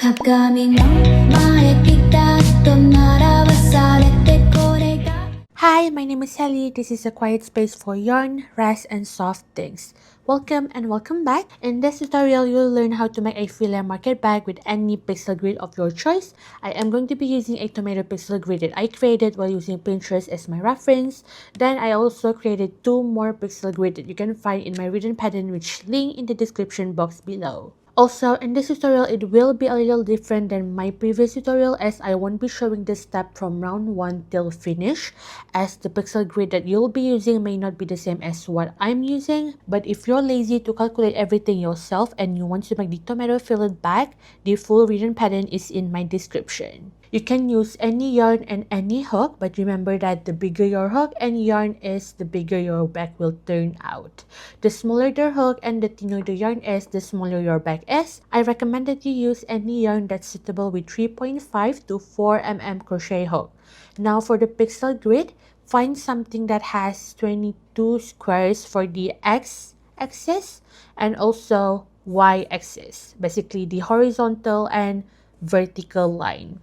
鏡の前ピタッと並ばされてこれが Hi, my name is Sally. This is a quiet space for yarn, rest, and soft things. Welcome and welcome back. In this tutorial, you'll learn how to make a filet market bag with any pixel grid of your choice. I am going to be using a tomato pixel grid that I created while using Pinterest as my reference. Then I also created 2 more pixel grid that you can find in my written pattern, which link in the description box below. Also, in this tutorial, it will be a little different than my previous tutorial as I won't be showing this step from round 1 till finish, as the pixel grid that you'll be using may not be the same as what I'm using. But if you're lazy to calculate everything yourself and you want to make the tomato fillet bag, the full written pattern is in my description. You can use any yarn and any hook, but remember that the bigger your hook and yarn is, the bigger your bag will turn out. The smaller the hook and the thinner the yarn is, the smaller your bag is. I recommend that you use any yarn that's suitable with 3.5 to 4 mm crochet hook. Now for the pixel grid, find something that has 22 squares for the x-axis and also y-axis, basically the horizontal and vertical line.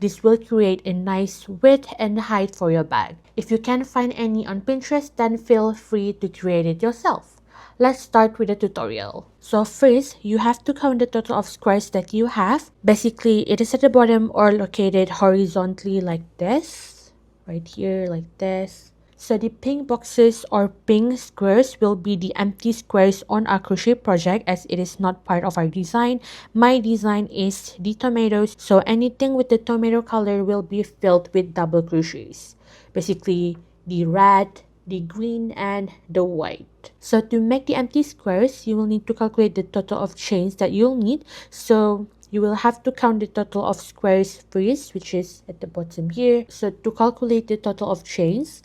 This will create a nice width and height for your bag. If you can't find any on Pinterest, then feel free to create it yourself. Let's start with the tutorial. So first, you have to count the total of squares that you have. Basically, it is at the bottom or located horizontally like this. Right here, like this. So the pink boxes or pink squares will be the empty squares on our crochet project as it is not part of our design. My design is the tomatoes, so anything with the tomato color will be filled with double crochets. Basically, the red, the green, and the white. So to make the empty squares, you will need to calculate the total of chains that you'll need. So you will have to count the total of squares first, which is at the bottom here. So to calculate the total of chains,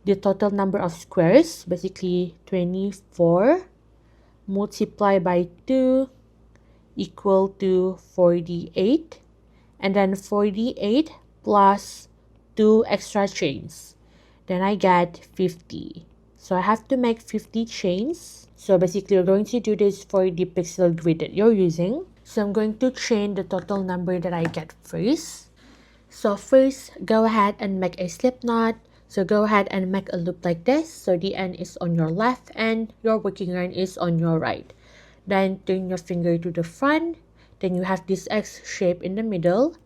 the total number of squares, basically 24 multiplied by 2 equal to 48, and then 48 plus 2 extra chains, then I get 50. So I have to make 50 chains. So basically you're going to do this for the pixel grid that you're using. So I'm going to chain the total number that I get first. So first, go ahead and make a slip knot. So go ahead and make a loop like this. So the end is on your left and your working yarn is on your right. Then turn your finger to the front. Then you have this X shape in the middle.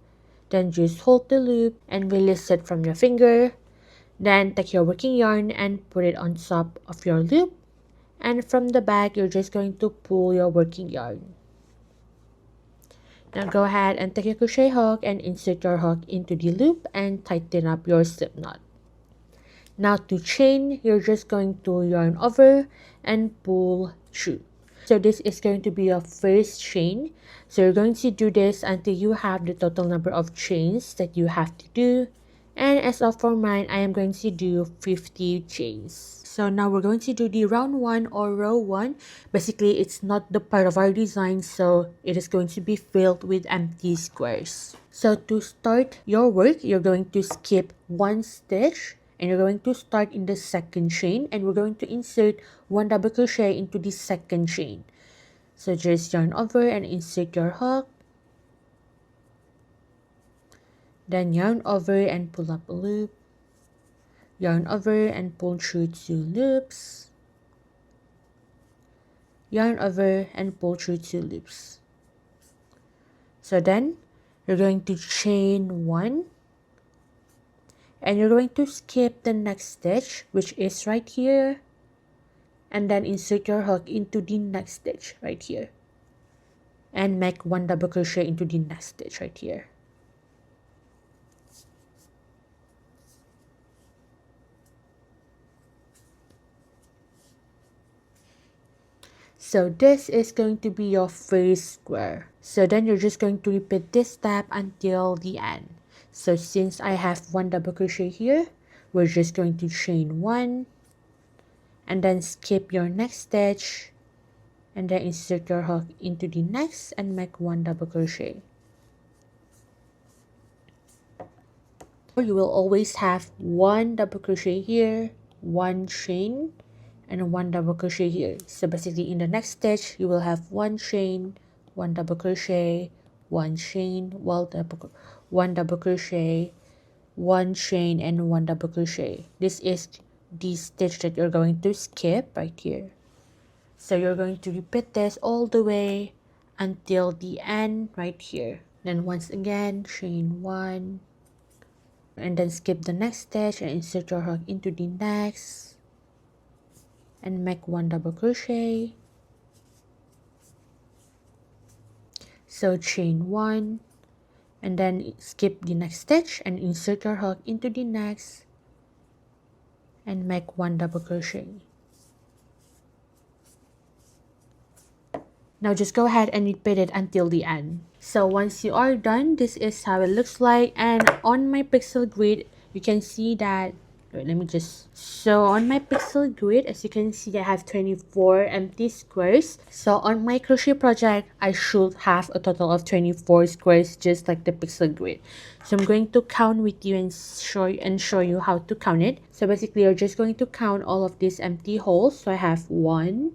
Then just hold the loop and release it from your finger. Then take your working yarn and put it on top of your loop. And from the back, you're just going to pull your working yarn. Now go ahead and take your crochet hook and insert your hook into the loop and tighten up your slip knot. Now to chain, you're just going to yarn over and pull through. So this is going to be your first chain. So you're going to do this until you have the total number of chains that you have to do. And as of for mine, I am going to do 50 chains. So now we're going to do the round 1 or row 1. Basically, it's not the part of our design, so it is going to be filled with empty squares. So to start your work, you're going to skip 1 stitch and you're going to start in the second chain and we're going to insert 1 double crochet into the second chain. So just yarn over and insert your hook. Then yarn over and pull up a loop. Yarn over and pull through 2 loops. Yarn over and pull through 2 loops. So then you're going to chain 1 and you're going to skip the next stitch, which is right here, and then insert your hook into the next stitch right here and make 1 double crochet into the next stitch right here. So this is going to be your first square. So then you're just going to repeat this step until the end. So since I have 1 double crochet here, we're just going to chain 1 and then skip your next stitch and then insert your hook into the next and make 1 double crochet. You will always have 1 double crochet here, 1 chain, and 1 double crochet here. So basically in the next stitch, you will have 1 chain, 1 double crochet, one chain, one double crochet, one chain, and one double crochet. This is the stitch that you're going to skip right here. So you're going to repeat this all the way until the end right here. Then once again, chain one, and then skip the next stitch and insert your hook into the next and make one double crochet. So chain one, and then skip the next stitch and insert your hook into the next and make one double crochet. Now just go ahead and repeat it until the end. So once you are done, this is how it looks like. And on my pixel grid, you can see that, so on my pixel grid, as you can see, I have 24 empty squares. So on my crochet project, I should have a total of 24 squares, just like the pixel grid. So I'm going to count with you and show you how to count it. So basically, you're just going to count all of these empty holes. So I have 1,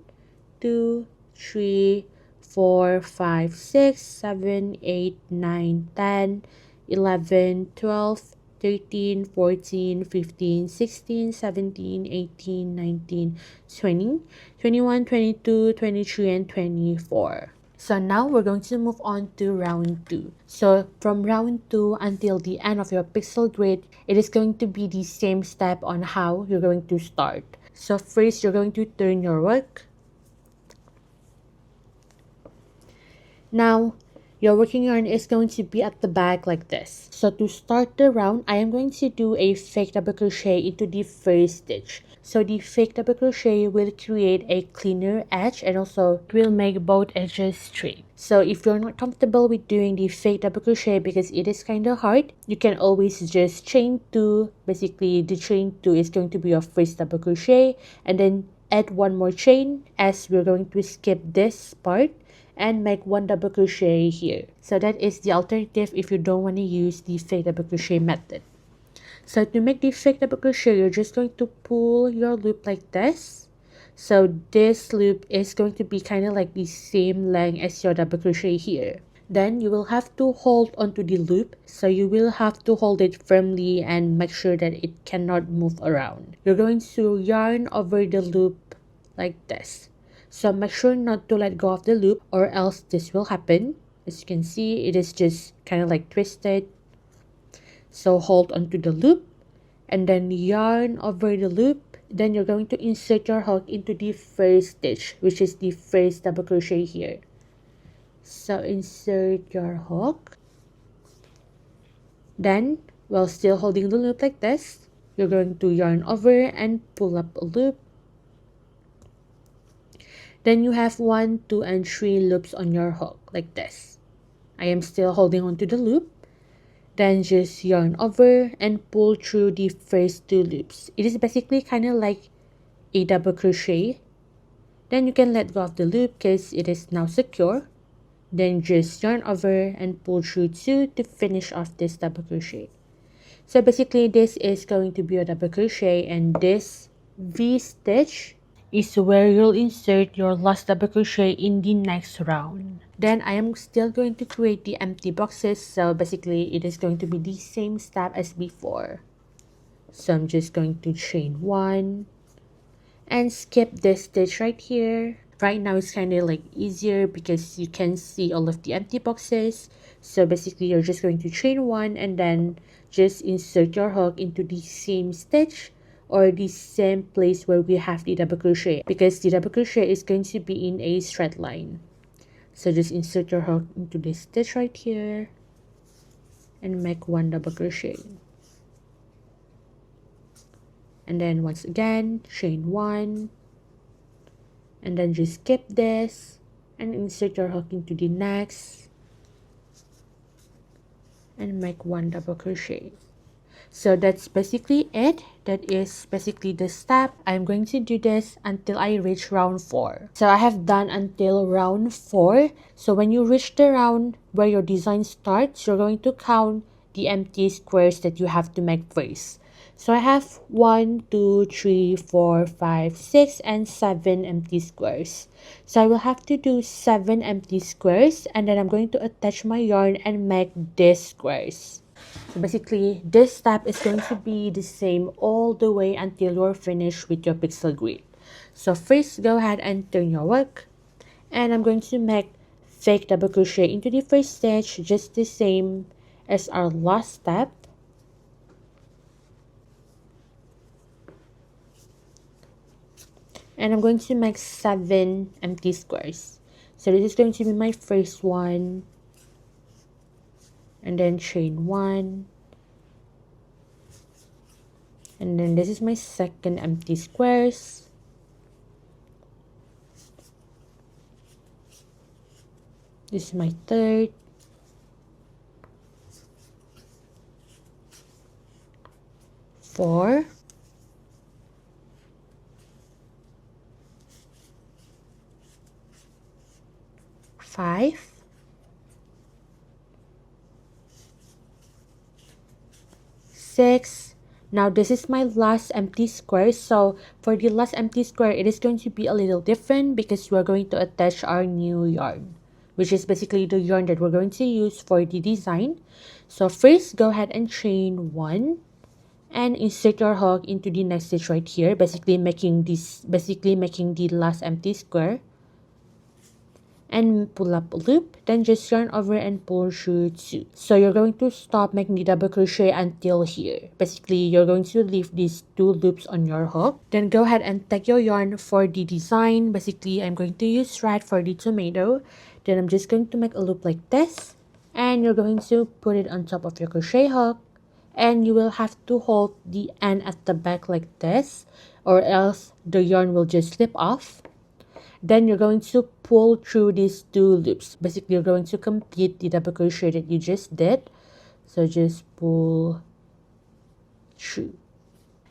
2, 3, 4, 5, 6, 7, 8, 9, 10, 11, 12, 13, 14, 15, 16, 17, 18, 19, 20, 21, 22, 23, and 24. So now we're going to move on to round 2. So from round 2 until the end of your pixel grid, it is going to be the same step on how you're going to start. So first, you're going to turn your work. Now, your working yarn is going to be at the back like this. So to start the round, I am going to do a fake double crochet into the first stitch. So the fake double crochet will create a cleaner edge and also it will make both edges straight. So if you're not comfortable with doing the fake double crochet because it is kind of hard, you can always just chain 2. Basically, the chain 2 is going to be your first double crochet, and then add one more chain as we're going to skip this part and make one double crochet here. So that is the alternative if you don't want to use the fake double crochet method. So to make the fake double crochet, you're just going to pull your loop like this. So this loop is going to be kind of like the same length as your double crochet here. Then you will have to hold onto the loop. So you will have to hold it firmly and make sure that it cannot move around. You're going to yarn over the loop like this. So make sure not to let go of the loop or else this will happen. As you can see, it is just kind of like twisted. So hold onto the loop and then yarn over the loop. Then you're going to insert your hook into the first stitch, which is the first double crochet here. So insert your hook. Then, while still holding the loop like this, you're going to yarn over and pull up a loop. Then you have 1, 2, and 3 loops on your hook like this. I am still holding onto the loop. Then just yarn over and pull through the first 2 loops. It is basically kind of like a double crochet. Then you can let go of the loop because it is now secure. Then just yarn over and pull through 2 to finish off this double crochet. So basically this is going to be a double crochet, and this V stitch is where you'll insert your last double crochet in the next round. Then I am still going to create the empty boxes, so basically it is going to be the same step as before. So I'm just going to chain 1 and skip this stitch right here. Right now it's kind of like easier because you can see all of the empty boxes. So basically you're just going to chain 1 and then just insert your hook into the same stitch or the same place where we have the double crochet, because the double crochet is going to be in a straight line. So just insert your hook into this stitch right here and make 1 double crochet. And then once again, chain 1 and then just skip this and insert your hook into the next and make 1 double crochet. So that's basically it. That is basically the step. I'm going to do this until I reach round 4. So I have done until round 4. So when you reach the round where your design starts, you're going to count the empty squares that you have to make first. So I have 1, 2, 3, 4, 5, 6, and 7 empty squares. So I will have to do 7 empty squares, and then I'm going to attach my yarn and make these squares. So basically, this step is going to be the same all the way until you're finished with your pixel grid. So first, go ahead and turn your work, and I'm going to make fake double crochet into the first stitch, just the same as our last step. And I'm going to make 7 empty squares. So this is going to be my first one, and then chain 1, and then this is my second empty squares, this is my third, 4, 5, 6. Now this is my last empty square. So for the last empty square, it is going to be a little different because we're going to attach our new yarn, which is basically the yarn that we're going to use for the design. So first, go ahead and chain 1 and insert your hook into the next stitch right here, basically making the last empty square, and pull up a loop, then just yarn over and pull through 2. So you're going to stop making the double crochet until here. Basically, you're going to leave these 2 loops on your hook. Then go ahead and take your yarn for the design. Basically, I'm going to use thread for the tomato. Then I'm just going to make a loop like this, and you're going to put it on top of your crochet hook, and you will have to hold the end at the back like this, or else the yarn will just slip off. Then you're going to pull through these 2 loops. Basically, you're going to complete the double crochet that you just did. So just pull through.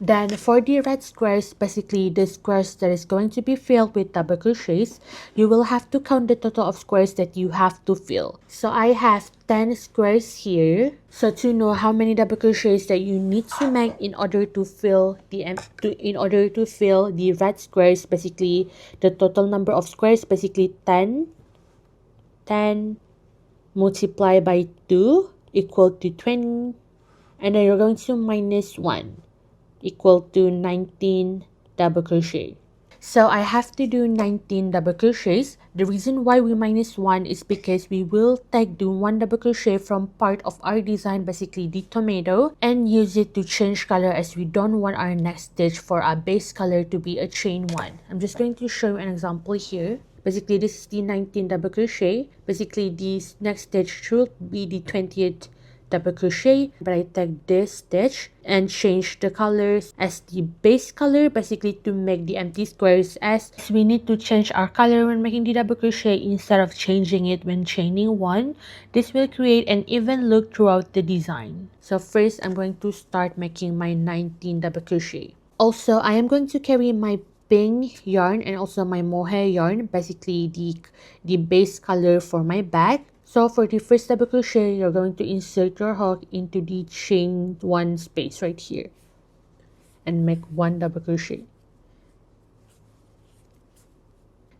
Then for the red squares, basically the squares that is going to be filled with double crochets, you will have to count the total of squares that you have to fill. So I have 10 squares here. So to know how many double crochets that you need to make in order to fill the red squares, basically the total number of squares, basically 10 multiplied by 2 equal to 20, and then you're going to minus 1 equal to 19 double crochet. So I have to do 19 double crochets. The reason why we minus 1 is because we will take the 1 double crochet from part of our design, basically the tomato, and use it to change color, as we don't want our next stitch for our base color to be a chain 1. I'm just going to show you an example here. Basically, this is the 19 double crochet. Basically, this next stitch should be the 20th double crochet, but I take this stitch and change the colors as the base color, basically to make the empty squares, as we need to change our color when making the double crochet instead of changing it when chaining 1. This will create an even look throughout the design. So first, I'm going to start making my 19 double crochet. Also, I am going to carry my pink yarn and also my mohair yarn, basically the base color for my bag. So for the first double crochet, you're going to insert your hook into the chain 1 space right here and make 1 double crochet.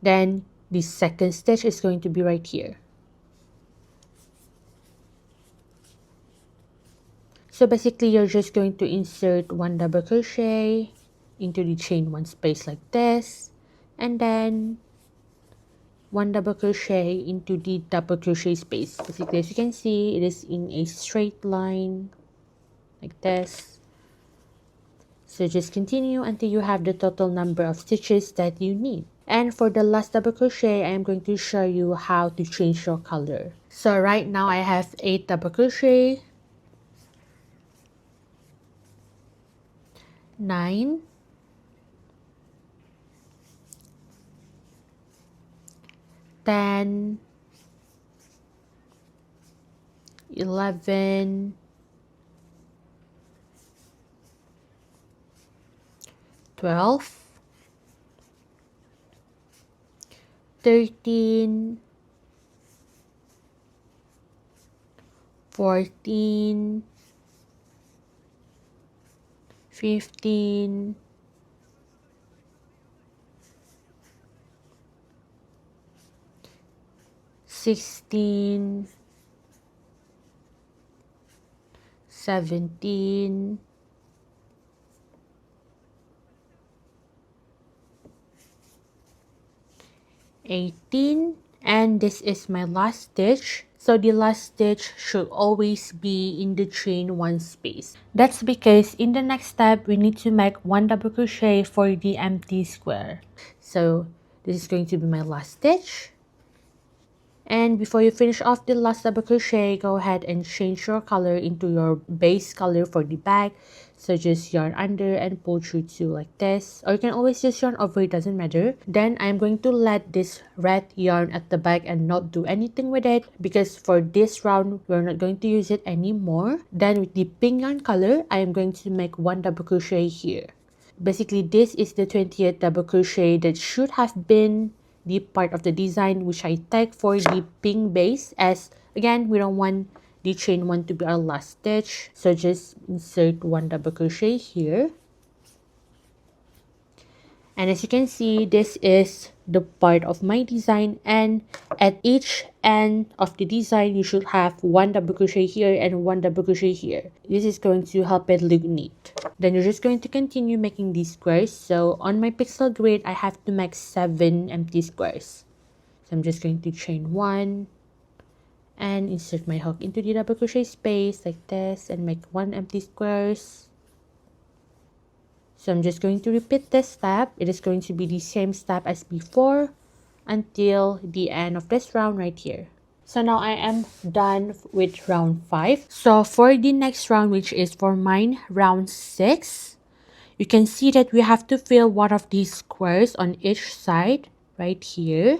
Then the second stitch is going to be right here. So basically, you're just going to insert 1 double crochet into the chain 1 space like this, and then 1 double crochet into the double crochet space. Basically, as you can see, it is in a straight line like this. So just continue until you have the total number of stitches that you need. And for the last double crochet, I am going to show you how to change your color. So right now I have 8 double crochet, 9, 10, 11, 12, 13, 14, 15, 16, 17, 18, and this is my last stitch. So the last stitch should always be in the chain 1 space. That's because in the next step we need to make 1 double crochet for the empty square. So this is going to be my last stitch. And before you finish off the last double crochet, go ahead and change your color into your base color for the back. So just yarn under and pull through to like this, or you can always just yarn over, it doesn't matter. Then I'm going to let this red yarn at the back and not do anything with it, because for this round we're not going to use it anymore. Then with the pink yarn color, I am going to make 1 double crochet here. Basically this is the 20th double crochet that should have been the part of the design which I take for the pink base, as again we don't want the chain 1 to be our last stitch. So just insert 1 double crochet here. And as you can see, this is the part of my design, and at each end of the design you should have 1 double crochet here and 1 double crochet here. This is going to help it look neat. Then you're just going to continue making these squares. So on my pixel grid I have to make 7 empty squares. So I'm just going to chain 1 and insert my hook into the double crochet space like this and make 1 empty squares. So I'm just going to repeat this step. It is going to be the same step as before until the end of this round right here. So now I am done with round 5. So for the next round, which is for mine, round 6, you can see that we have to fill one of these squares on each side right here.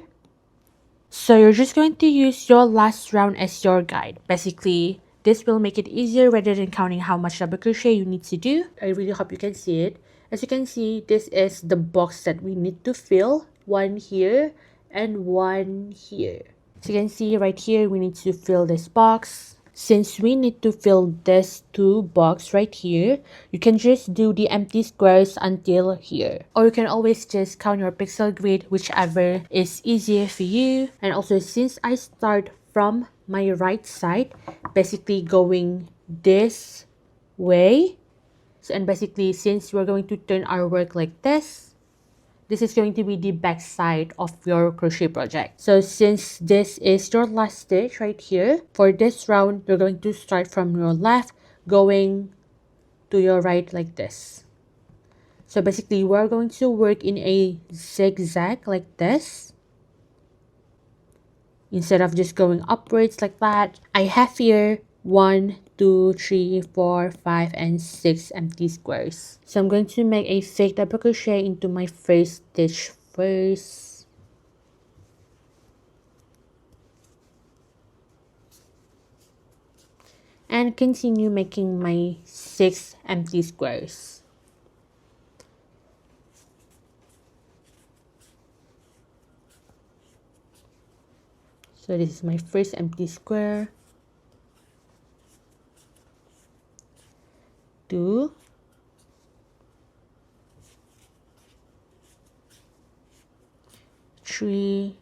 So you're just going to use your last round as your guide. Basically, this will make it easier rather than counting how much double crochet you need to do. I really hope you can see it. As you can see, this is the box that we need to fill. 1 here and 1 here. So you can see right here, we need to fill this box. Since we need to fill this 2 box right here, you can just do the empty squares until here. Or you can always just count your pixel grid, whichever is easier for you. And also, since I start from my right side, basically going this way. So, and basically, since we're going to turn our work like this is going to be the back side of your crochet project. So since this is your last stitch right here, for this round, you're going to start from your left, going to your right like this. So basically, we're going to work in a zigzag like this, instead of just going upwards like that. I have here 1, 2, 3, 4, 5, and 6 empty squares. So I'm going to make a fake double crochet into my first stitch first. And continue making my 6 empty squares. So this is my first empty square. 2, 3,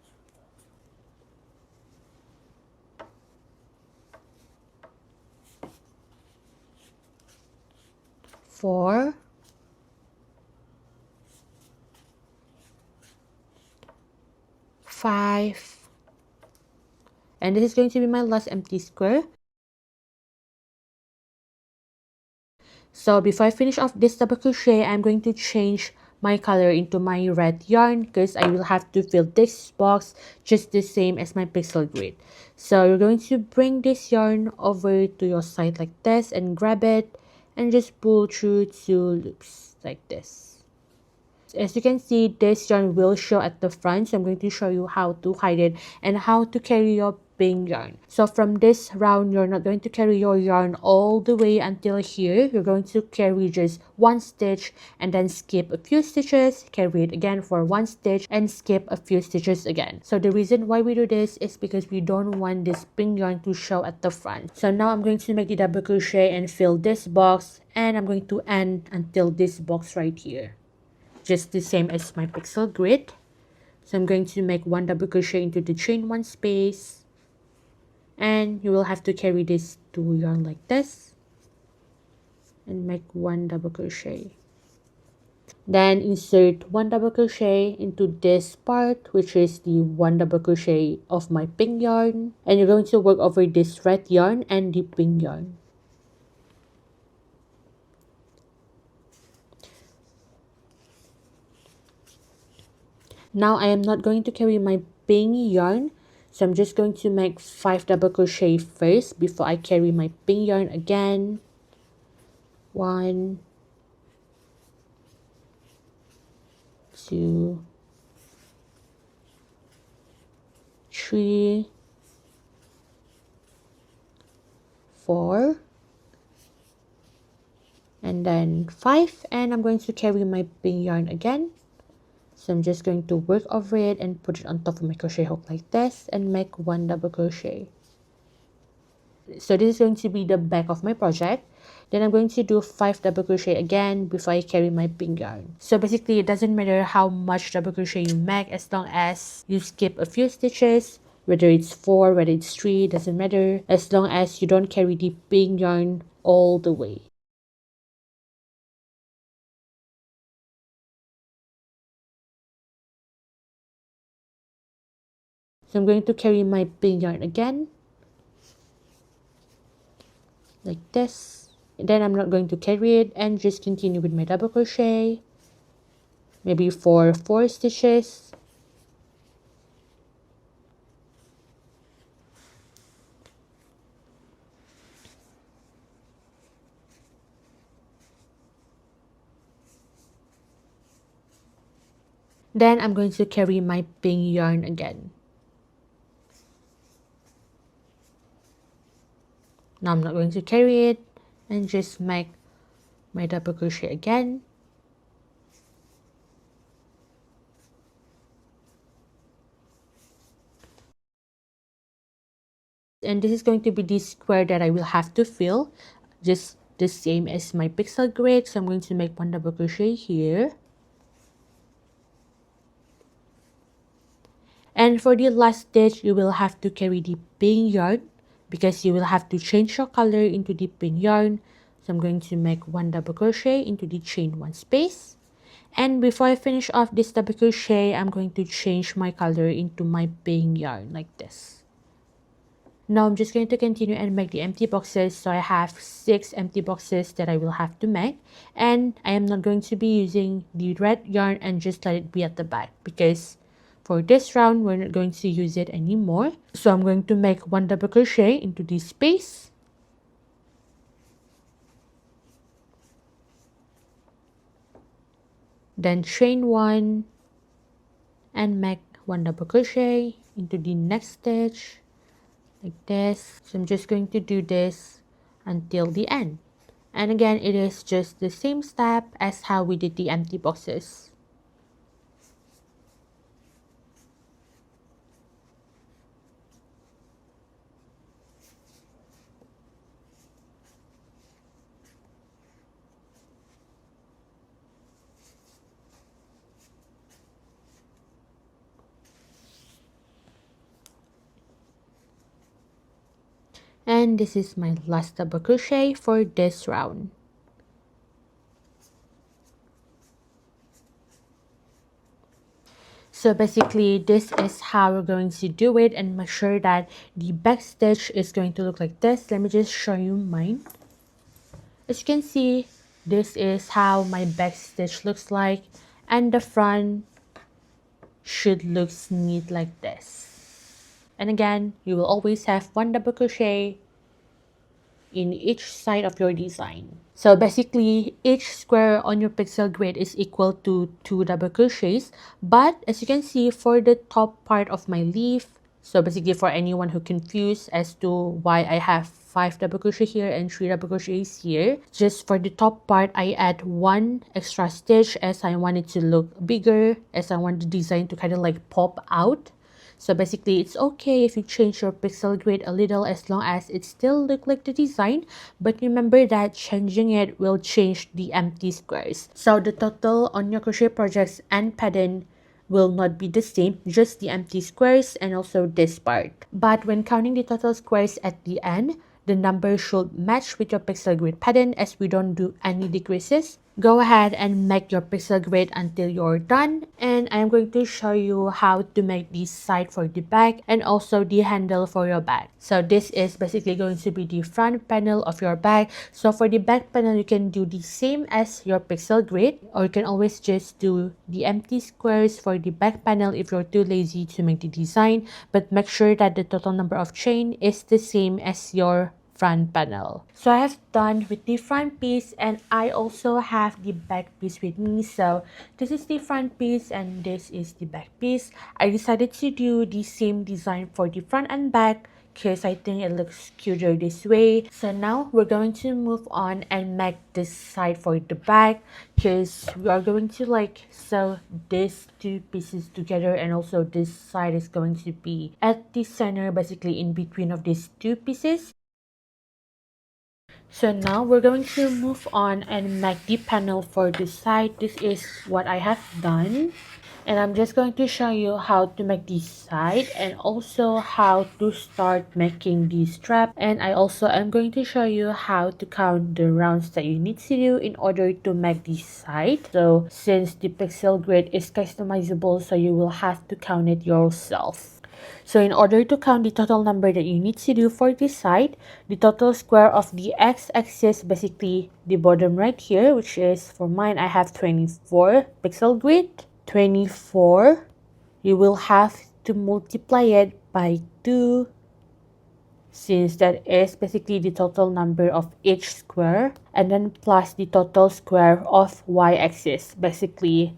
4, 5, and this is going to be my last empty square. So before I finish off this double crochet, I'm going to change my color into my red yarn, because I will have to fill this box just the same as my pixel grid. So you're going to bring this yarn over to your side like this and grab it and just pull through 2 loops like this. As you can see, this yarn will show at the front, so I'm going to show you how to hide it and how to carry your pink yarn. So from this round, you're not going to carry your yarn all the way until here. You're going to carry just one stitch and then skip a few stitches, carry it again for one stitch and skip a few stitches again. So the reason why we do this is because we don't want this pink yarn to show at the front. So now I'm going to make the double crochet and fill this box, and I'm going to end until this box right here, just the same as my pixel grid. So I'm going to make one double crochet into the chain one space, and you will have to carry this two yarn like this and make one double crochet. Then insert one double crochet into this part, which is the one double crochet of my pink yarn, and you're going to work over this red yarn and the pink yarn. Now I am not going to carry my pink yarn, so I'm just going to make 5 double crochet first before I carry my pink yarn again. 1, 2, 3, 4, and then 5, and I'm going to carry my pink yarn again. So I'm just going to work over it and put it on top of my crochet hook like this and make one double crochet. So this is going to be the back of my project. Then I'm going to do 5 double crochet again before I carry my pink yarn. So basically it doesn't matter how much double crochet you make, as long as you skip a few stitches, whether it's 4, whether it's 3, doesn't matter, as long as you don't carry the pink yarn all the way. So I'm going to carry my pink yarn again, like this. And then I'm not going to carry it and just continue with my double crochet, maybe for 4 stitches. Then I'm going to carry my pink yarn again. Now I'm not going to carry it and just make my double crochet again. And this is going to be the square that I will have to fill, just the same as my pixel grid. So I'm going to make one double crochet here. And for the last stitch, you will have to carry the pink yarn because you will have to change your color into the pink yarn. So I'm going to make one double crochet into the chain one space. And before I finish off this double crochet, I'm going to change my color into my pink yarn like this. Now I'm just going to continue and make the empty boxes. So I have 6 empty boxes that I will have to make, and I am not going to be using the red yarn and just let it be at the back, because for this round we're not going to use it anymore. So I'm going to make one double crochet into this space, then chain 1 and make one double crochet into the next stitch like this. So I'm just going to do this until the end, and again it is just the same step as how we did the empty boxes. And this is my last double crochet for this round. So basically this is how we're going to do it, and make sure that the back stitch is going to look like this. Let me just show you mine. As you can see, this is how my back stitch looks like, and the front should look neat like this. And again, you will always have one double crochet in each side of your design. So basically, each square on your pixel grid is equal to 2 double crochets. But as you can see, for the top part of my leaf, So basically, for anyone who confused as to why I have 5 double crochet here and 3 double crochets here, just for the top part I add 1 extra stitch as I want it to look bigger, as I want the design to kind of like pop out. So basically, it's okay if you change your pixel grid a little as long as it still look like the design. But remember that changing it will change the empty squares. So the total on your crochet projects and pattern will not be the same, just the empty squares and also this part. But when counting the total squares at the end, the number should match with your pixel grid pattern as we don't do any decreases. Go ahead and make your pixel grid until you're done, and I'm going to show you how to make the side for the bag and also the handle for your bag. So this is basically going to be the front panel of your bag. So for the back panel, you can do the same as your pixel grid, or you can always just do the empty squares for the back panel if you're too lazy to make the design, but make sure that the total number of chain is the same as your front panel. So I have done with the front piece, and I also have the back piece with me. So this is the front piece and this is the back piece. I decided to do the same design for the front and back because I think it looks cuter this way. So now we're going to move on and make this side for the back, because we are going to like sew these two pieces together, and also this side is going to be at the center, basically in between of these two pieces. So now we're going to move on and make the panel for this side. This is what I have done, and I'm just going to show you how to make this side and also how to start making the strap. And I also am going to show you how to count the rounds that you need to do in order to make this side. So since the pixel grid is customizable, so you will have to count it yourself. So in order to count the total number that you need to do for this side, the total square of the x-axis, basically the bottom right here, which is for mine, I have 24 pixel grid. 24, you will have to multiply it by 2, since that is basically the total number of each square, and then plus the total square of y-axis, basically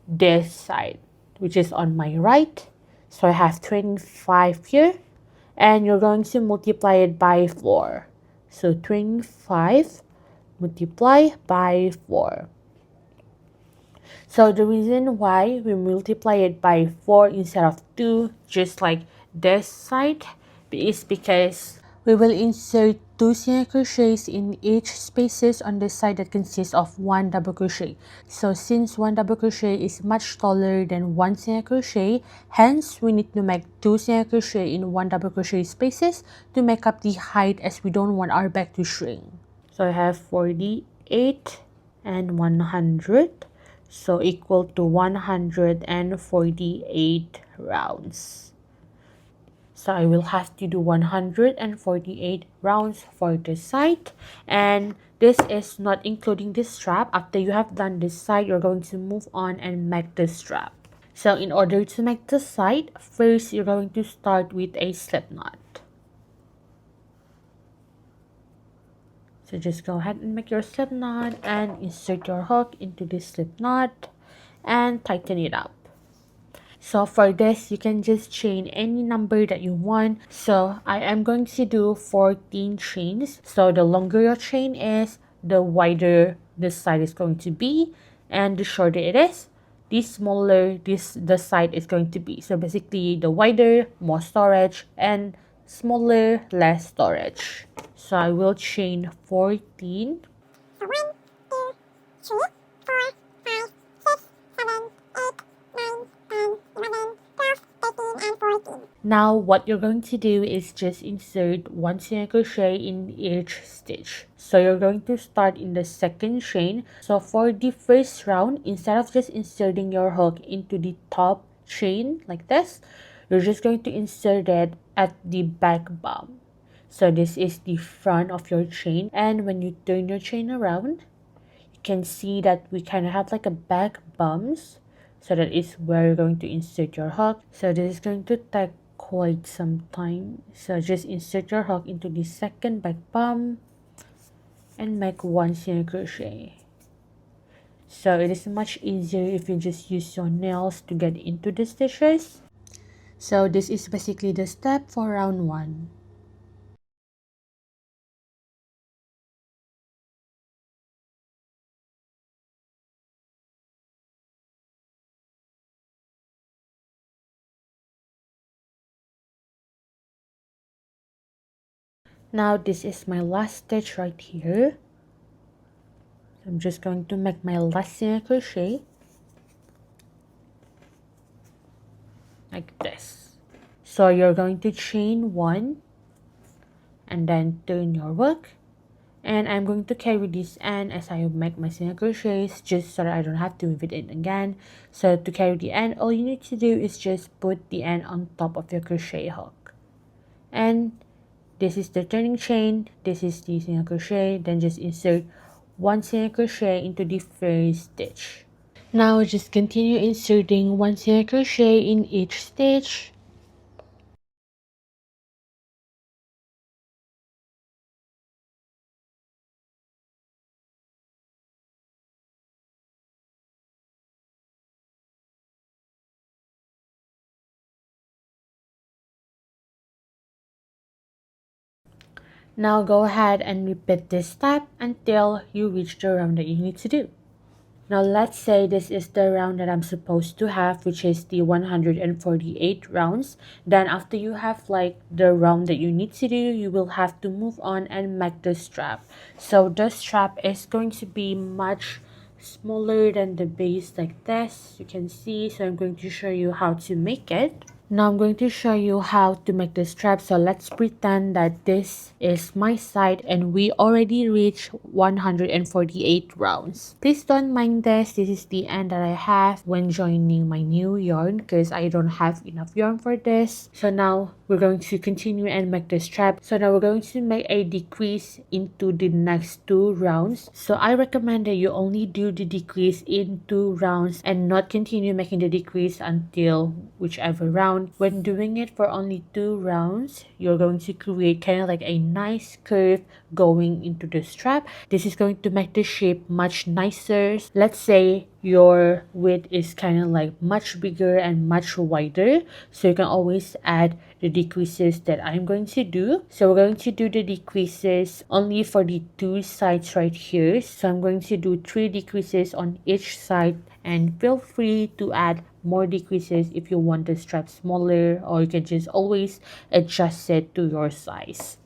this side, which is on my right. So I have 25 here, and you're going to multiply it by 4. So 25 multiply by 4. So the reason why we multiply it by 4 instead of 2, just like this side, is because we will insert 2 single crochets in each spaces on the side that consists of 1 double crochet. So since 1 double crochet is much taller than 1 single crochet, hence we need to make 2 single crochet in 1 double crochet spaces to make up the height, as we don't want our bag to shrink. So I have 48 and 100, so equal to 148 rounds. So I will have to do 148 rounds for this side, and this is not including the strap. After you have done this side, you're going to move on and make the strap. So in order to make the side, first you're going to start with a slip knot. So just go ahead and make your slip knot and insert your hook into this slip knot and tighten it up. So for this, you can just chain any number that you want. So I am going to do 14 chains. So the longer your chain is, the wider this side is going to be, and the shorter it is, the smaller the side is going to be. So basically, the wider, more storage, and smaller, less storage. So I will chain 14. So 1, 2, 3, 4, 5, 6, 7, 8, 9, 10, 11, 12, 13, and 14. Now what you're going to do is just insert 1 single crochet in each stitch. So you're going to start in the second chain. So for the first round, instead of just inserting your hook into the top chain like this, you're just going to insert it at the back bump. So this is the front of your chain, and when you turn your chain around, you can see that we kind of have like a back bumps. So that is where you're going to insert your hook. So this is going to take quite some time. So just insert your hook into the second back bump and make 1 single crochet. So it is much easier if you just use your nails to get into the stitches. So this is basically the step for round 1. Now this is my last stitch right here. I'm just going to make my last single crochet like this. So you're going to chain 1 and then turn your work, and I'm going to carry this end as I make my single crochets just so that I don't have to weave it in again. So to carry the end, all you need to do is just put the end on top of your crochet hook, and this is the turning chain, this is the single crochet, then just insert 1 single crochet into the first stitch. Now just continue inserting 1 single crochet in each stitch. Now go ahead and repeat this step until you reach the round that you need to do. Now let's say this is the round that I'm supposed to have, which is the 148 rounds. Then after you have like the round that you need to do, you will have to move on and make the strap. So the strap is going to be much smaller than the base like this, you can see. So I'm going to show you how to make it. Now I'm going to show you how to make the strap. So let's pretend that this is my side and we already reached 148 rounds. Please don't mind this. This is the end that I have when joining my new yarn because I don't have enough yarn for this. So now we're going to continue and make the strap. So now we're going to make a decrease into the next 2 rounds. So I recommend that you only do the decrease in 2 rounds and not continue making the decrease until whichever round. When doing it for only 2 rounds, you're going to create kind of like a nice curve going into the strap. This is going to make the shape much nicer. Let's say your width is kind of like much bigger and much wider, so you can always add the decreases that I'm going to do. So we're going to do the decreases only for the 2 sides right here. So I'm going to do 3 decreases on each side, and feel free to add more decreases if you want the strap smaller, or you can just always adjust it to your size.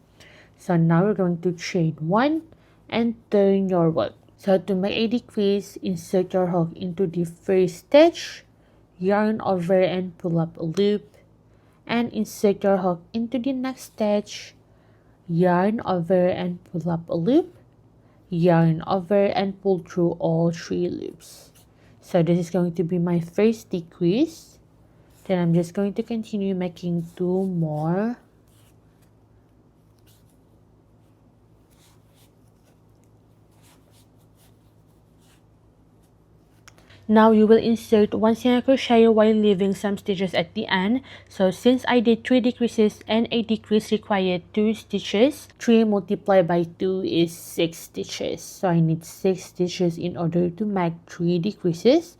So now we're going to chain 1 and turn your work. So to make a decrease, insert your hook into the first stitch, yarn over and pull up a loop, and insert your hook into the next stitch, yarn over and pull up a loop, yarn over and pull through all 3 loops. So this is going to be my first decrease. Then I'm just going to continue making 2 more. Now you will insert 1 single crochet while leaving some stitches at the end. So since I did 3 decreases and a decrease required 2 stitches, 3 multiplied by 2 is 6 stitches. So I need 6 stitches in order to make 3 decreases.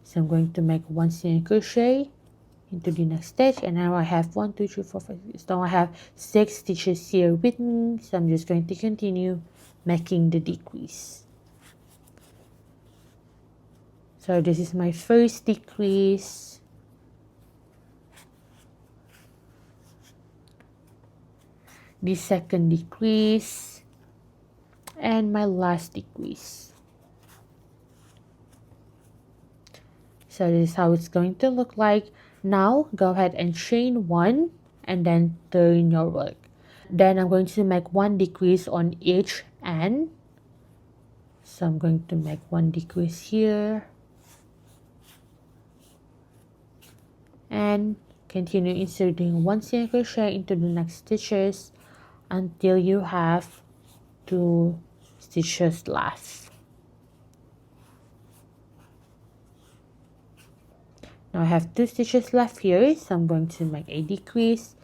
So I'm going to make 1 single crochet into the next stitch, and now I have 1, 2, 3, 4, 5, 6. Now I have 6 stitches here with me. So I'm just going to continue making the decrease. So this is my first decrease. The second decrease. And my last decrease. So this is how it's going to look like. Now go ahead and chain 1 and then turn your work. Then I'm going to make 1 decrease on each end. So I'm going to make 1 decrease here. And continue inserting 1 single crochet into the next stitches until you have 2 stitches left. Now I have 2 stitches left here, so I'm going to make a decrease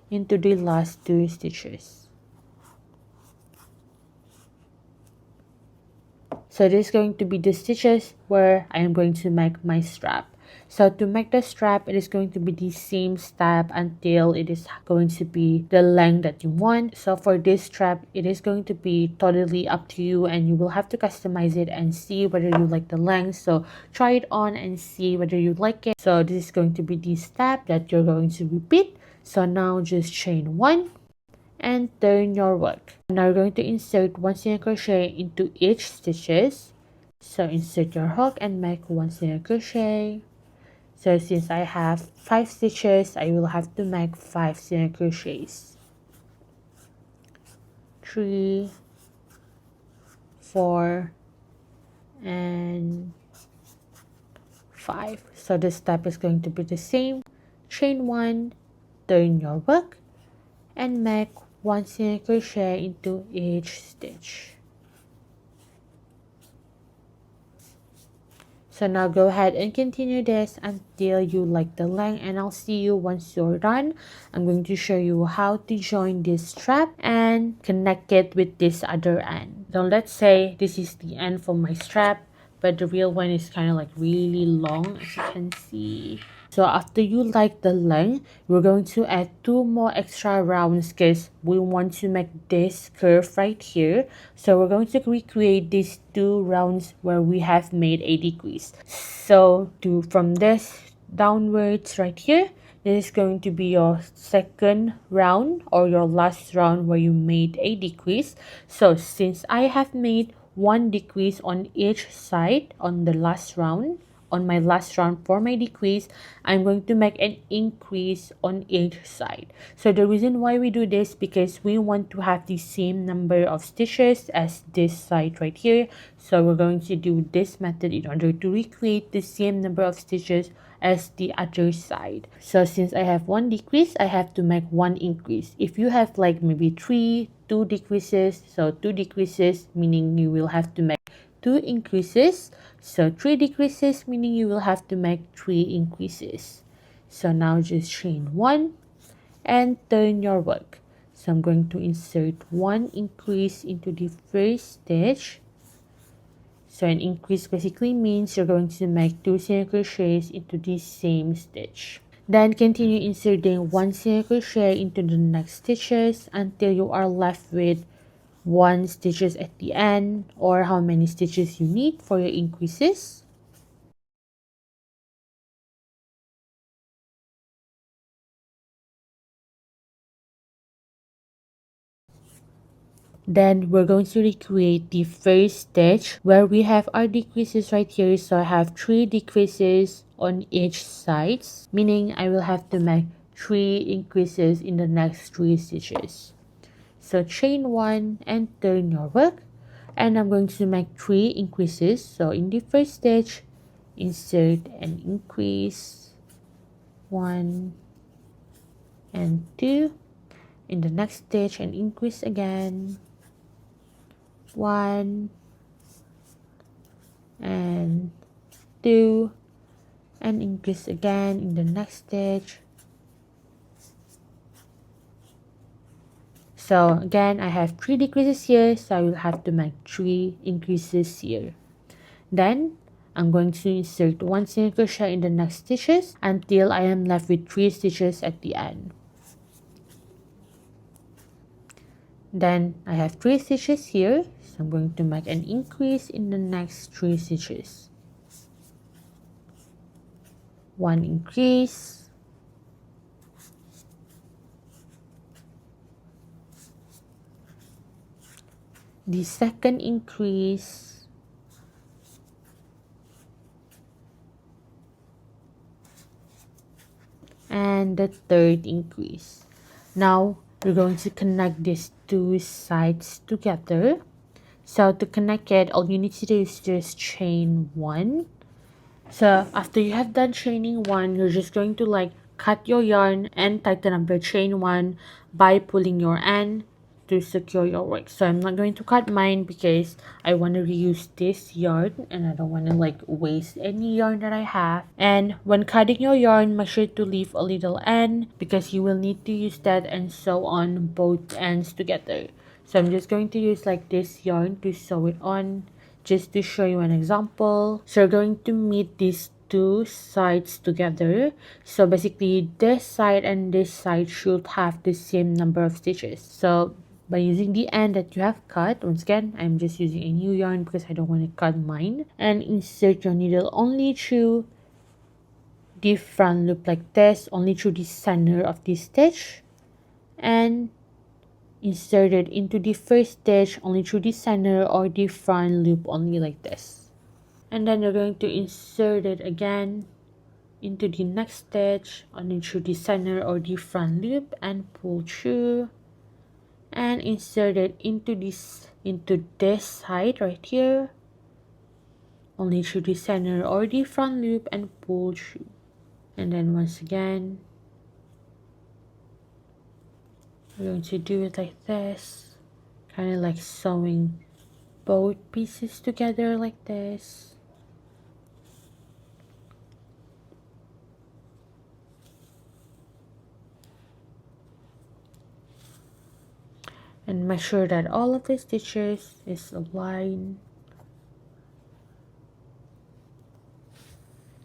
into the last 2 stitches. So this is going to be the stitches where I am going to make my strap. So to make the strap, it is going to be the same step until it is going to be the length that you want. So for this strap, it is going to be totally up to you, and you will have to customize it and see whether you like the length. So try it on and see whether you like it. So this is going to be the step that you're going to repeat. So now just chain 1 and turn your work. Now you're going to insert 1 single crochet into each stitches. So insert your hook and make 1 single crochet. So since I have 5 stitches, I will have to make 5 single crochets. 3, 4, and 5. So the step is going to be the same. Chain 1, turn your work, and make 1 single crochet into each stitch. So now go ahead and continue this until you like the length, and I'll see you once you're done. I'm going to show you how to join this strap and connect it with this other end. So let's say this is the end for my strap, but the real one is kind of like really long, as you can see. So after you like the length, we're going to add 2 more extra rounds because we want to make this curve right here. So we're going to recreate these 2 rounds where we have made a decrease. So from this downwards right here, this is going to be your second round or your last round where you made a decrease. So since I have made 1 decrease on each side on the last round, on my last round for my decrease, I'm going to make an increase on each side. So the reason why we do this, because we want to have the same number of stitches as this side right here. So we're going to do this method in order to recreate the same number of stitches as the other side. So since I have 1 decrease, I have to make 1 increase. If you have like maybe 2 decreases, so 2 decreases meaning you will have to make 2 increases. So 3 decreases meaning you will have to make 3 increases. So now just chain 1 and turn your work. So I'm going to insert 1 increase into the first stitch. So an increase basically means you're going to make 2 single crochets into the same stitch. Then continue inserting 1 single crochet into the next stitches until you are left with 1 stitches at the end, or how many stitches you need for your increases. Then we're going to recreate the first stitch where we have our decreases right here. So I have 3 decreases on each side, meaning I will have to make 3 increases in the next 3 stitches. So chain 1 and turn your work, and I'm going to make 3 increases. So in the first stitch, insert an increase 1 and 2. In the next stitch, an increase again 1 and 2, and increase again in the next stitch. So again, I have 3 decreases here, so I will have to make 3 increases here. Then I'm going to insert 1 single crochet in the next stitches until I am left with 3 stitches at the end. Then I have 3 stitches here, so I'm going to make an increase in the next 3 stitches. 1 increase, the second increase, and the third increase. Now we're going to connect these 2 sides together. So to connect it, all you need to do is just chain 1. So after you have done chaining 1, you're just going to like cut your yarn and tighten up your chain 1 by pulling your end to secure your work. So I'm not going to cut mine because I want to reuse this yarn and I don't want to like waste any yarn that I have. And when cutting your yarn, make sure to leave a little end because you will need to use that and sew on both ends together. So I'm just going to use like this yarn to sew it on, just to show you an example. So you're going to meet these two sides together. So basically this side and this side should have the same number of stitches. So by using the end that you have cut, once again I'm just using a new yarn because I don't want to cut mine, and insert your needle only through the front loop like this, only through the center of this stitch, and insert it into the first stitch only through the center or the front loop only like this. And then you're going to insert it again into the next stitch only through the center or the front loop and pull through, and insert it into this side right here only through the center or the front loop and pull through. And then once again we're going to do it like this, kind of like sewing both pieces together like this. And make sure that all of the stitches is aligned.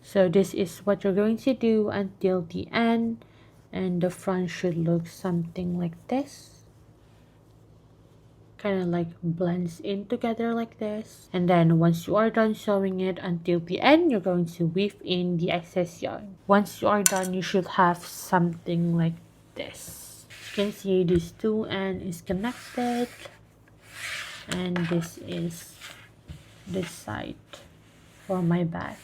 So this is what you're going to do until the end, and the front should look something like this, kind of like blends in together like this. And then once you are done sewing it until the end, you're going to weave in the excess yarn. Once you are done, you should have something like this. You can see this two end is connected, and this is this side for my bag.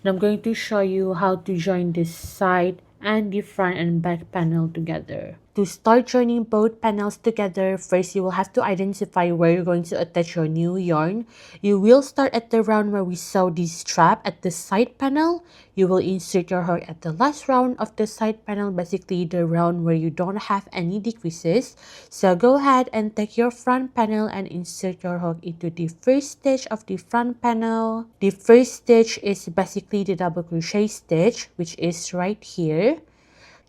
And I'm going to show you how to join this side and the front and back panel together. To start joining both panels together, first you will have to identify where you're going to attach your new yarn. You will start at the round where we sew this strap at the side panel. You will insert your hook at the last round of the side panel, basically the round where you don't have any decreases. So go ahead and take your front panel and insert your hook into the first stitch of the front panel. The first stitch is basically the double crochet stitch, which is right here.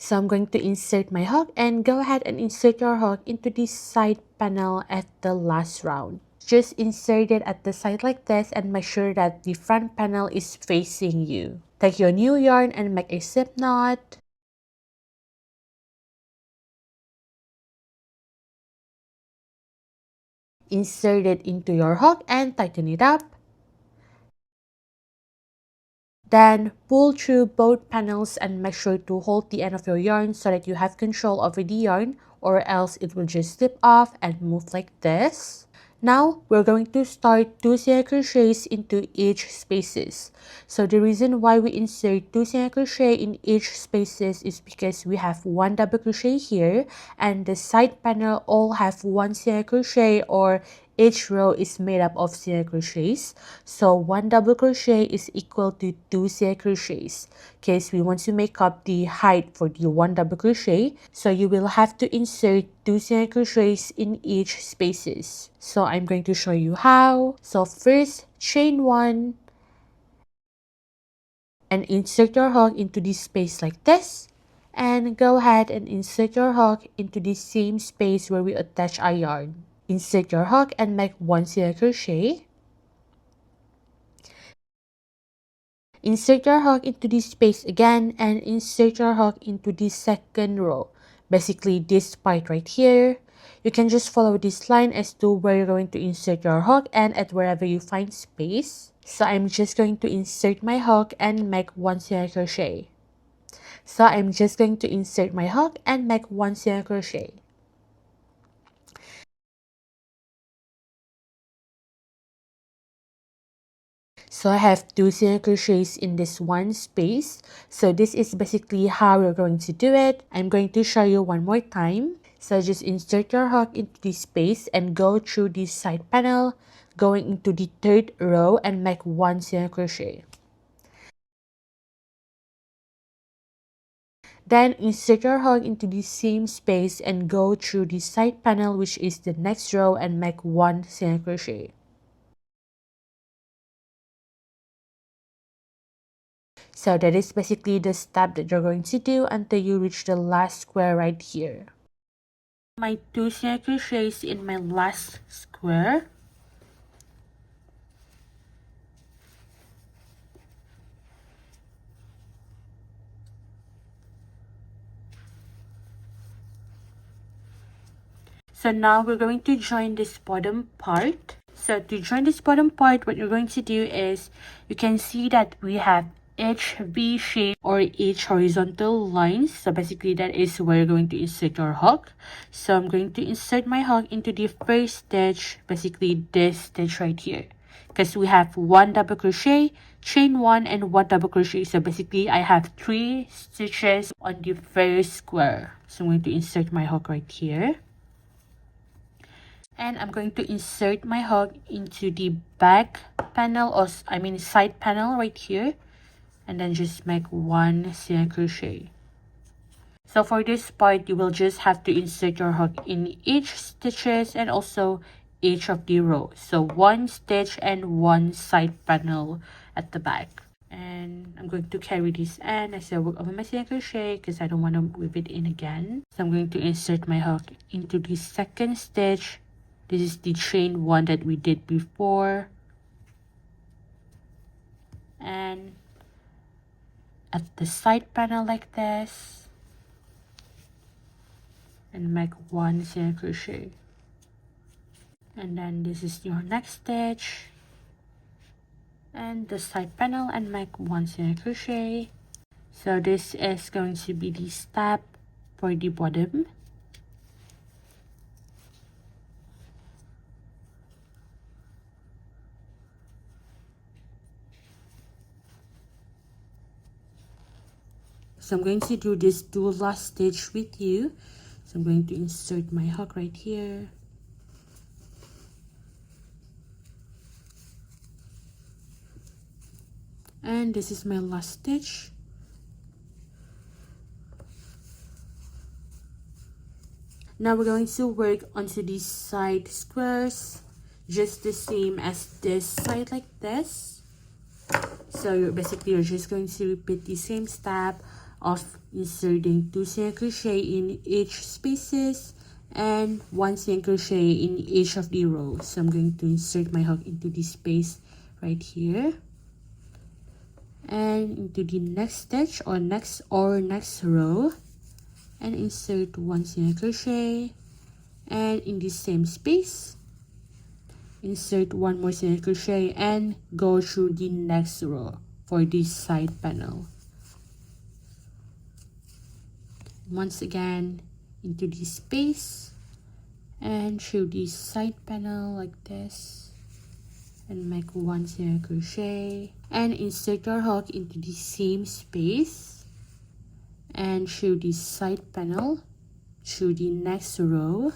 So I'm going to insert my hook, and go ahead and insert your hook into the side panel at the last round. Just insert it at the side like this and make sure that the front panel is facing you. Take your new yarn and make a slip knot. Insert it into your hook and tighten it up. Then pull through both panels and make sure to hold the end of your yarn so that you have control over the yarn, or else it will just slip off and move like this. Now we're going to start 2 single crochets into each spaces. So the reason why we insert 2 single crochet in each spaces is because we have 1 double crochet here, and the side panel all have 1 single crochet, or each row is made up of single crochets. So 1 double crochet is equal to 2 single crochets. In case we want to make up the height for the 1 double crochet, so you will have to insert 2 single crochets in each spaces. So I'm going to show you how. So first, chain 1 and insert your hook into this space like this, and go ahead and insert your hook into the same space where we attach our yarn. Insert your hook and make 1 single crochet. Insert your hook into this space again and insert your hook into the second row, basically this part right here. You can just follow this line as to where you're going to insert your hook and at wherever you find space. So I'm just going to insert my hook and make 1 single crochet. So I'm just going to insert my hook and make 1 single crochet. So I have 2 single crochets in this one space. So this is basically how we're going to do it. I'm going to show you one more time. So just insert your hook into this space and go through this side panel, going into the third row and make 1 single crochet. Then insert your hook into the same space and go through the side panel, which is the next row, and make 1 single crochet. So that is basically the step that you're going to do until you reach the last square right here. My 2 single crochets in my last square. So now we're going to join this bottom part. So to join this bottom part, what you're going to do is, you can see that we have each V shape or each horizontal lines. So basically that is where you're going to insert your hook. So I'm going to insert my hook into the first stitch, basically this stitch right here, because we have 1 double crochet, chain 1 and 1 double crochet. So basically I have 3 stitches on the first square. So I'm going to insert my hook right here. And I'm going to insert my hook into the back panel, or side panel right here, and then just make 1 single crochet. So for this part, you will just have to insert your hook in each stitches and also each of the rows. So 1 stitch and 1 side panel at the back. And I'm going to carry this end as I work over my single crochet because I don't want to weave it in again. So I'm going to insert my hook into the second stitch. This is the chain 1 that we did before. And at the side panel like this. And make 1 single crochet. And then this is your next stitch. And the side panel and make 1 single crochet. So this is going to be the step for the bottom. So I'm going to do this 2 last stitch with you. So I'm going to insert my hook right here. And this is my last stitch. Now we're going to work onto these side squares, just the same as this side like this. So you're just going to repeat the same step of inserting 2 single crochet in each spaces and 1 single crochet in each of the rows. So I'm going to insert my hook into this space right here and into the next stitch or next row, and insert 1 single crochet, and in the same space insert 1 more single crochet and go through the next row for this side panel. Once again into this space and through this side panel like this, and make 1 single crochet and insert your hook into the same space and through this side panel through the next row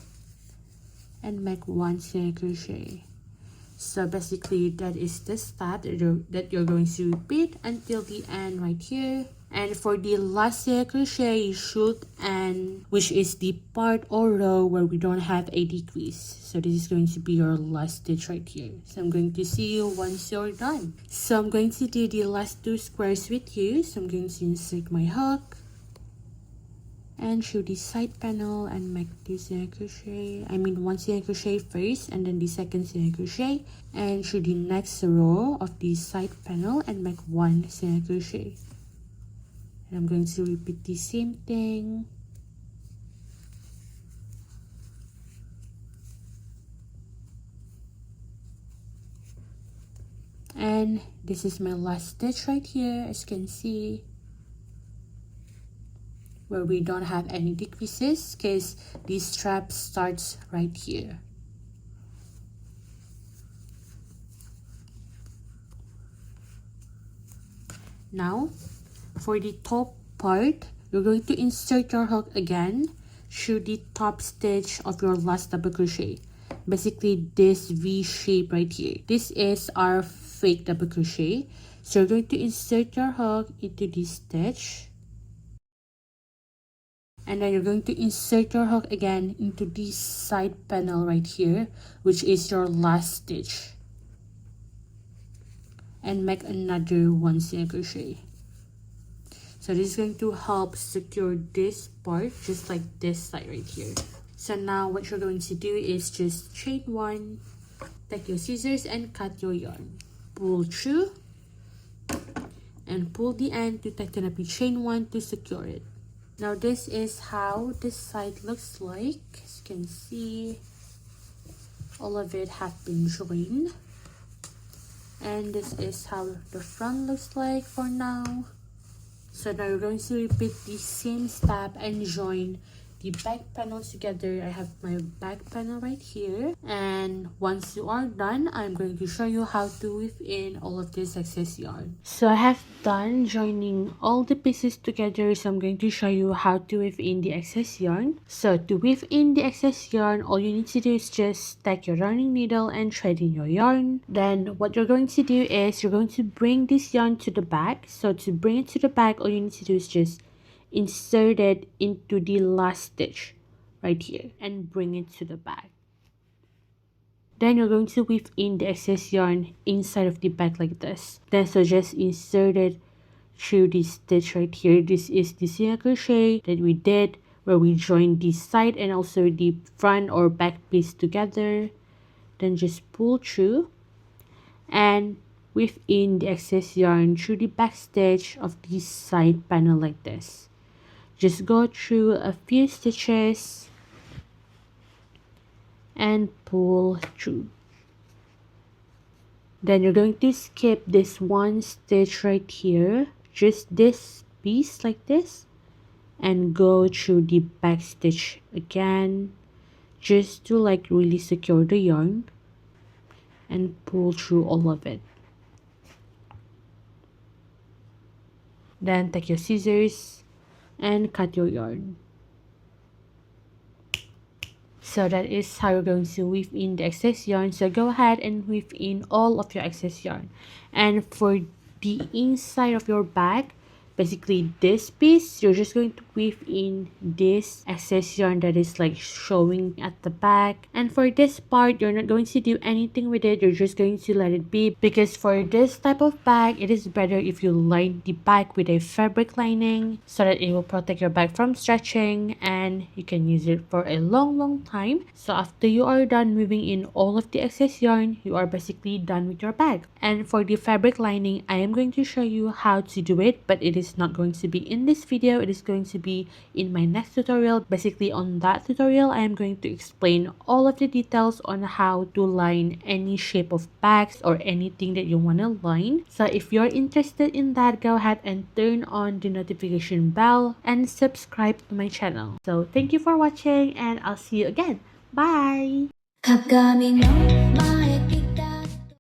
and make 1 single crochet. So basically that is the step that you're going to repeat until the end right here. And for the last single crochet, you should end, which is the part or row where we don't have a decrease. So this is going to be your last stitch right here. So I'm going to see you once you're done. So I'm going to do the last 2 squares with you. So I'm going to insert my hook and through the side panel and make 2 single crochet, 1 single crochet first and then the second single crochet, and through the next row of the side panel and make 1 single crochet. And I'm going to repeat the same thing. And this is my last stitch right here, as you can see, where we don't have any decreases because this strap starts right here. Now for the top part, you're going to insert your hook again through the top stitch of your last double crochet, basically this V shape right here. This is our fake double crochet. So you're going to insert your hook into this stitch, and then you're going to insert your hook again into this side panel right here, which is your last stitch, and make another 1 single crochet. So this is going to help secure this part just like this side right here. So now what you're going to do is just chain 1, take your scissors and cut your yarn, pull through and pull the end to tighten up your chain 1 to secure it. Now this is how this side looks like. As you can see, all of it have been joined. And this is how the front looks like for now. So now we're going to repeat the same step and join the back panels together. I have my back panel right here, and once you are done, I'm going to show you how to weave in all of this excess yarn. So I have done joining all the pieces together, so I'm going to show you how to weave in the excess yarn. So to weave in the excess yarn, all you need to do is just stack your darning needle and thread in your yarn. Then what you're going to do is you're going to bring this yarn to the back. So to bring it to the back, all you need to do is just insert it into the last stitch right here and bring it to the back. Then you're going to weave in the excess yarn inside of the back like this. Then so just insert it through this stitch right here. This is the single crochet that we did where we joined the side and also the front or back piece together. Then just pull through and weave in the excess yarn through the back stitch of the side panel like this. Just go through a few stitches and pull through. Then you're going to skip this one stitch right here, just this piece like this, and go through the back stitch again, just to like really secure the yarn and pull through all of it. Then take your scissors and cut your yarn. So that is how you're going to weave in the excess yarn. So go ahead and weave in all of your excess yarn. And for the inside of your bag, basically this piece, you're just going to weave in this excess yarn that is like showing at the back. And for this part, you're not going to do anything with it, you're just going to let it be, because for this type of bag, it is better if you line the bag with a fabric lining so that it will protect your bag from stretching and you can use it for a long time. So after you are done weaving in all of the excess yarn, you are basically done with your bag. And for the fabric lining, I am going to show you how to do it, but it is not going to be in this video. It is going to be in my next tutorial. Basically on that tutorial, I am going to explain all of the details on how to line any shape of bags or anything that you want to line. So if you're interested in that, go ahead and turn on the notification bell and subscribe to my channel. So thank you for watching and I'll see you again. Bye! 鏡の前